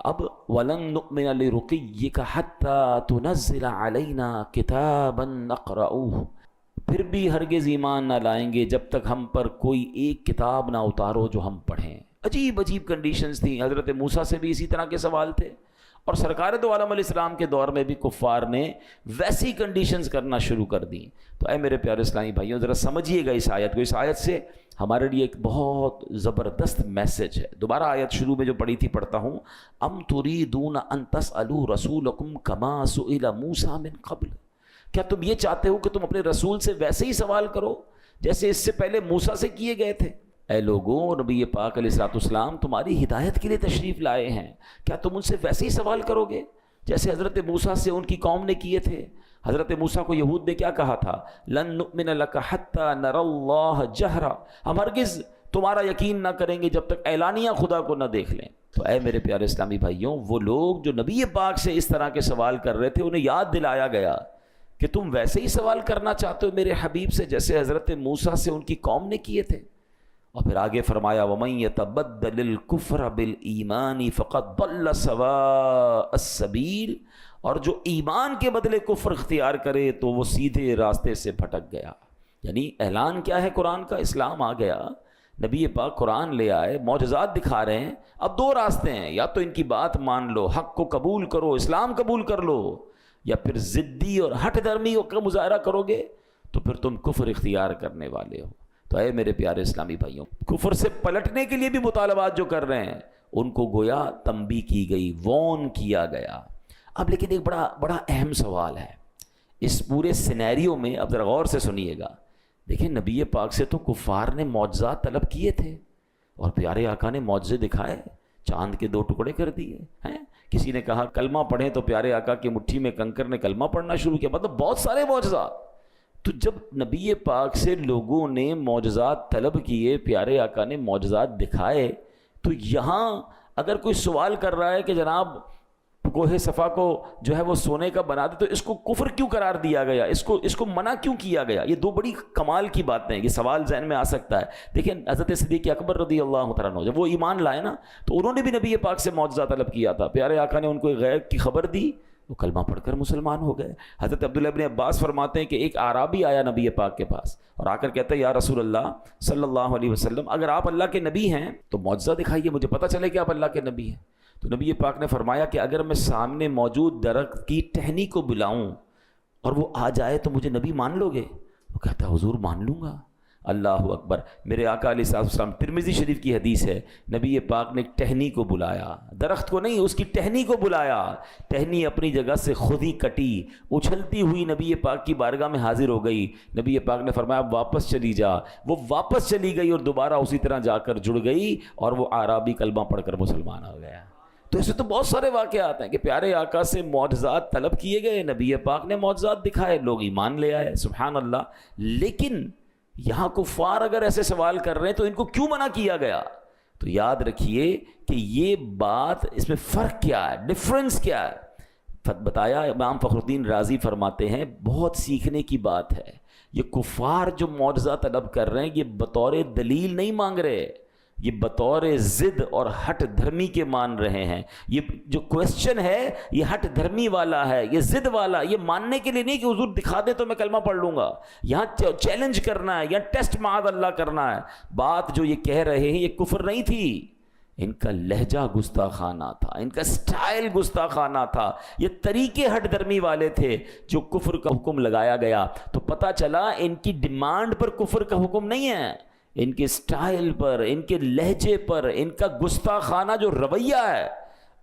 اب وَلَن نُؤْمِنَ لِرُقِيِّكَ حَتَّى تُنَزِّلَ عَلَيْنَا كِتَابًا نَقْرَؤُهُ، پھر بھی ہرگز ایمان نہ لائیں گے جب تک ہم پر کوئی ایک کتاب نہ اتارو جو ہم پڑھیں۔ عجیب عجیب کنڈیشنز تھیں۔ حضرت موسیٰ سے بھی اسی طرح کے سوال تھے، اور سرکار دو عالم علیہ السلام کے دور میں بھی کفار نے ویسی کنڈیشنز کرنا شروع کر دیں۔ تو اے میرے پیارے اسلامی بھائیوں، ذرا سمجھیے گا اس آیت کو۔ اس آیت سے ہمارے لیے ایک بہت زبردست میسج ہے۔ دوبارہ آیت شروع میں جو پڑھی تھی پڑھتا ہوں، ام تريدون ان تسألوا رسولکم کما سئل موسیٰ من قبل، کیا تم یہ چاہتے ہو کہ تم اپنے رسول سے ویسے ہی سوال کرو جیسے اس سے پہلے موسیٰ سے کیے گئے تھے؟ اے لوگوں، نبی پاک علیہ الصلوۃ والسلام تمہاری ہدایت کے لیے تشریف لائے ہیں، کیا تم ان سے ویسے ہی سوال کرو گے جیسے حضرت موسیٰ سے ان کی قوم نے کیے تھے؟ حضرت موسیٰ کو یہود نے کیا کہا تھا؟ لن نؤمن لک حتی نری اللہ جہرا، ہم ہرگز تمہارا یقین نہ کریں گے جب تک اعلانیہ خدا کو نہ دیکھ لیں۔ تو اے میرے پیارے اسلامی بھائیوں، وہ لوگ جو نبی پاک سے اس طرح کے سوال کر رہے تھے، انہیں یاد دلایا گیا کہ تم ویسے ہی سوال کرنا چاہتے ہو میرے حبیب سے جیسے حضرت موسیٰ سے ان کی قوم نے کیے تھے۔ اور پھر آگے فرمایا وَمَن يَتَبَدَّلِ الْكُفْرَ بِالْإِيمَانِ فَقَدْ ضَلَّ سَوَاءَ السَّبِيلِ، اور جو ایمان کے بدلے کفر اختیار کرے تو وہ سیدھے راستے سے بھٹک گیا۔ یعنی اعلان کیا ہے قرآن کا؟ اسلام آ گیا، نبی پاک قرآن لے آئے، معجزات دکھا رہے ہیں۔ اب دو راستے ہیں، یا تو ان کی بات مان لو، حق کو قبول کرو، اسلام قبول کر لو، یا پھر ضدی اور ہٹ دھرمی کا مظاہرہ کرو گے تو پھر تم کفر اختیار کرنے والے ہو۔ تو اے میرے پیارے اسلامی بھائیوں، کفر سے پلٹنے کے لیے بھی مطالبات جو کر رہے ہیں ان کو گویا تنبیہ کی گئی، وارن کیا گیا۔ اب لیکن ایک بڑا اہم سوال ہے اس پورے سینیریو میں، اب ذرا غور سے سنیے گا۔ دیکھیں، نبی پاک سے تو کفار نے معجزات طلب کیے تھے اور پیارے آقا نے معجزے دکھائے، چاند کے 2 ٹکڑے کر دیے ہیں۔ کسی نے کہا کلمہ پڑھیں تو پیارے آقا کی مٹھی میں کنکر نے کلمہ پڑھنا شروع کیا، مطلب بہت سارے معجزات۔ تو جب نبی پاک سے لوگوں نے معجزات طلب کیے، پیارے آقا نے معجزات دکھائے، تو یہاں اگر کوئی سوال کر رہا ہے کہ جناب کوہ صفا کو جو ہے وہ سونے کا بنا دے تو اس کو کفر کیوں قرار دیا گیا، اس کو منع کیوں کیا گیا؟ یہ 2 بڑی کمال کی باتیں ہیں، یہ سوال ذہن میں آ سکتا ہے۔ دیکھیں حضرت صدیق اکبر رضی اللہ تعالیٰ عنہ جب وہ ایمان لائے نا تو انہوں نے بھی نبی پاک سے معجزہ طلب کیا تھا، پیارے آقا نے ان کو غیب کی خبر دی، وہ کلمہ پڑھ کر مسلمان ہو گئے۔ حضرت عبداللہ ابن عباس فرماتے ہیں کہ ایک اعرابی آیا نبی پاک کے پاس اور آ کر کہتا ہے یا رسول اللہ صلی اللہ علیہ وسلم، اگر آپ اللہ کے نبی ہیں تو معجزہ دکھائیے، مجھے پتہ چلے کہ آپ اللہ کے نبی ہیں۔ تو نبی پاک نے فرمایا کہ اگر میں سامنے موجود درخت کی ٹہنی کو بلاؤں اور وہ آ جائے تو مجھے نبی مان لو گے؟ وہ کہتا ہے حضور مان لوں گا۔ اللہ اکبر۔ میرے آقا علیہ السلام، ترمذی شریف کی حدیث ہے، نبی پاک نے ٹہنی کو بلایا، درخت کو نہیں، اس کی ٹہنی کو بلایا، ٹہنی اپنی جگہ سے خود ہی کٹی، اچھلتی ہوئی نبی پاک کی بارگاہ میں حاضر ہو گئی۔ نبی پاک نے فرمایا اب واپس چلی جا، وہ واپس چلی گئی اور دوبارہ اسی طرح جا کر جڑ گئی اور وہ اعرابی کلمہ پڑھ کر مسلمان ہو گیا۔ تو ایسے تو بہت سارے واقعات ہیں کہ پیارے آقا سے معجزات طلب کیے گئے، نبی پاک نے معجزات دکھائے، لوگ ایمان لے آئے، سبحان اللہ۔ لیکن یہاں کفار اگر ایسے سوال کر رہے ہیں تو ان کو کیوں منع کیا گیا؟ تو یاد رکھیے کہ یہ بات، اس میں فرق کیا ہے، ڈفرنس کیا ہے، بتایا امام فخر الدین رازی فرماتے ہیں بہت سیکھنے کی بات ہے۔ یہ کفار جو معجزہ طلب کر رہے ہیں یہ بطور دلیل نہیں مانگ رہے، یہ بطور ضد اور ہٹ دھرمی کے مان رہے ہیں۔ یہ جو کویسچن ہے یہ ہٹ دھرمی والا ہے، یہ ضد والا، یہ ماننے کے لیے نہیں کہ حضور دکھا دے تو میں کلمہ پڑھ لوں گا۔ یہاں چیلنج کرنا ہے، یہاں ٹیسٹ معاذ اللہ کرنا ہے۔ بات جو یہ کہہ رہے ہیں یہ کفر نہیں تھی، ان کا لہجہ گستاخانہ تھا، ان کا سٹائل گستاخانہ تھا، یہ طریقے ہٹ درمی والے تھے جو کفر کا حکم لگایا گیا۔ تو پتہ چلا ان کی ڈیمانڈ پر کفر کا حکم نہیں ہے، ان کے سٹائل پر، ان کے لہجے پر، ان کا گستاخانہ جو رویہ ہے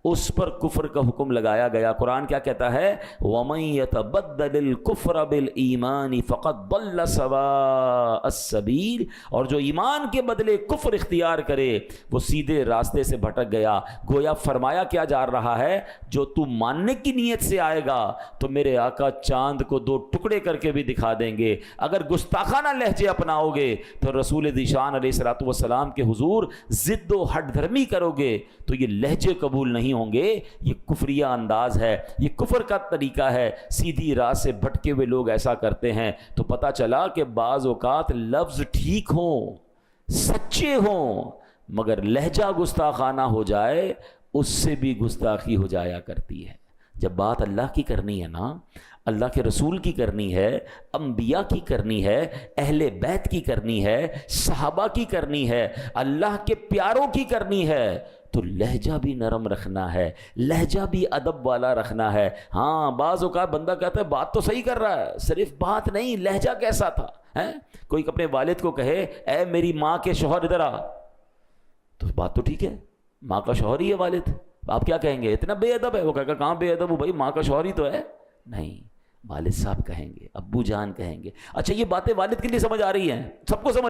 اس پر کفر کا حکم لگایا گیا۔ قرآن کیا کہتا ہے؟ وَمَن يَتَبَدَّلِ الْكُفْرَ بِالْإِيمَانِ فَقَدْ ضَلَّ سَوَاءَ السَّبِيلِ، اور جو ایمان کے بدلے کفر اختیار کرے وہ سیدھے راستے سے بھٹک گیا۔ گویا فرمایا کیا جا رہا ہے، جو تو ماننے کی نیت سے آئے گا تو میرے آقا چاند کو 2 ٹکڑے کر کے بھی دکھا دیں گے، اگر گستاخانہ لہجے اپناؤ گے تو رسول ذیشان علیہ الصلوۃ والسلام کے حضور ضد و ہٹ دھرمی کرو گے تو یہ لہجے قبول نہیں ہوں گے، یہ کفریہ انداز ہے، یہ کفر کا طریقہ ہے۔ سیدھی راہ سے بھٹکے ہوئے لوگ ایسا کرتے ہیں۔ تو پتہ چلا کہ بعض اوقات لفظ ٹھیک ہوں، سچے ہوں، مگر لہجہ گستاخانہ ہو جائے، اس سے بھی گستاخی ہو جایا کرتی ہے۔ جب بات اللہ کی کرنی ہے نا، اللہ کے رسول کی کرنی ہے، انبیاء کی کرنی ہے، اہل بیت کی کرنی ہے، صحابہ کی کرنی ہے، اللہ کے پیاروں کی کرنی ہے، تو لہجہ بھی نرم رکھنا ہے، لہجہ بھی ادب والا رکھنا ہے۔ ہاں بعض اوقات بندہ کہتا ہے بات تو صحیح کر رہا ہے، صرف بات نہیں، لہجہ کیسا تھا ہے؟ کوئی اپنے والد کو کہے اے میری ماں کے شوہر ادھر آ، تو بات تو ٹھیک ہے، ماں کا شوہر ہی ہے والد، آپ کیا کہیں گے اتنا بے ادب ہے؟ وہ کہے گا کہاں بے ادب ہوں بھائی، ماں کا شوہر ہی تو ہے۔ نہیں، والد صاحب کہیں گے، ابو جان کہیں گے۔ اچھا یہ باتیں والد کے لیے سمجھ آ رہی ہیں، سب کو سمجھ